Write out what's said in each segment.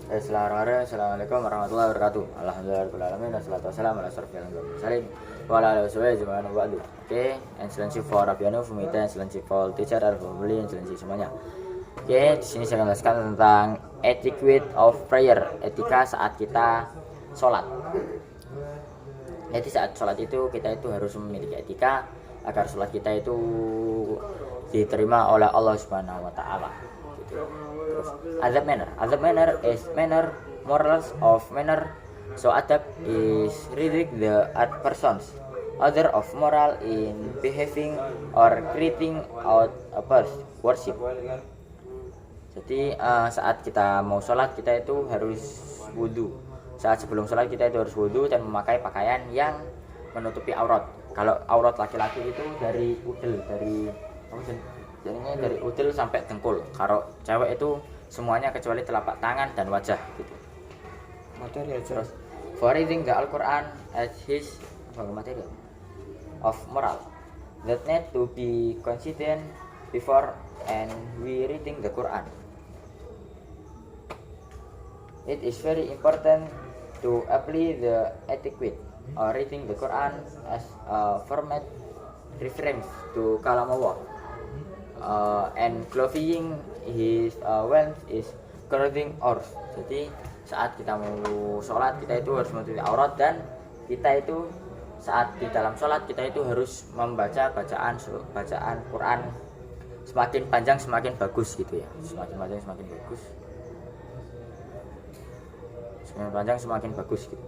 Assalamualaikum warahmatullahi wabarakatuh. Alhamdulillahirobbilalamin wassalatu wassalamu ala asyrofil anbiya'i wal mursalin wa ala alihi washabihi ba'du. Oke, excellency for Rabiano, Fumita, excellency for teacher, alfabeli, excellency semuanya. Oke, di sini saya akan jelaskan tentang etiquette of prayer, etika saat kita sholat. Jadi saat sholat itu kita itu harus memiliki etika agar sholat kita itu diterima oleh Allah Subhanahu wa taala. Gitu. Terus adab manner is manner, morals of manner. So adab is reading the persons other of moral in behaving or creating out a worship. Jadi saat kita mau sholat kita itu harus wudhu. Saat sebelum sholat kita itu harus wudhu dan memakai pakaian yang menutupi aurat. Kalau aurat laki-laki itu dari udel, dari udel sampai dengkul. Kalau cewek itu semuanya kecuali telapak tangan dan wajah gitu. Materi aja. Terus for reading the Al-Quran as his materi of moral that need to be consistent before and we reading the Quran. It is very important to apply the etiquette or reading the Quran as a format reference to kalam Allah. And clothing his wealth is clothing ours. Jadi saat kita mau sholat kita itu harus menutupi aurat dan kita itu saat di dalam sholat kita itu harus membaca bacaan Quran semakin panjang semakin bagus gitu ya. Semakin panjang semakin bagus. Semakin panjang semakin bagus gitu.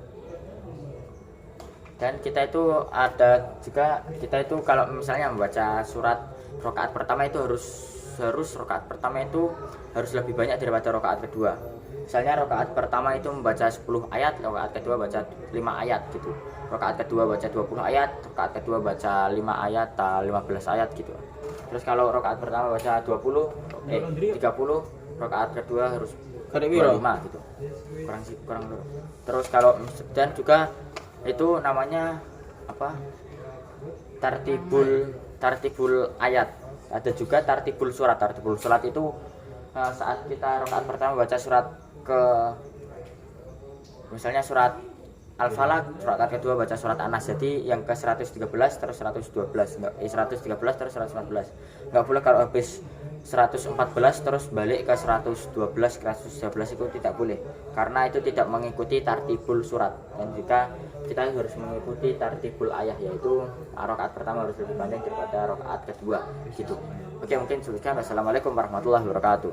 Dan kita itu ada juga kita itu kalau misalnya membaca surat rakaat pertama itu harus rakaat pertama itu harus lebih banyak daripada rakaat kedua. Misalnya rakaat pertama itu membaca 10 ayat, rakaat kedua baca 5 ayat gitu. Rakaat kedua baca 20 ayat, rakaat kedua baca 5 ayat, 15 ayat gitu. Terus kalau rakaat pertama baca 30, rakaat kedua harus 25 gitu. Kurang dulu. Terus kalau dan juga itu namanya apa? Tartibul ayat. Ada juga tartibul surat. Tartibul surat itu saat kita rakaat pertama baca surat misalnya surat Al-Falaq, rakaat kedua baca surat An-Nas. Jadi yang ke 113 terus 112, 113 terus 114. Enggak boleh kalau habis 114 terus balik ke 112 ke 113 itu tidak boleh. Karena itu tidak mengikuti tartibul surat. Dan jika kita harus mengikuti tartibul ayah, yaitu rakaat pertama harus lebih panjang daripada rakaat kedua gitu. Oke, mungkin sekian. Wassalamualaikum warahmatullahi wabarakatuh.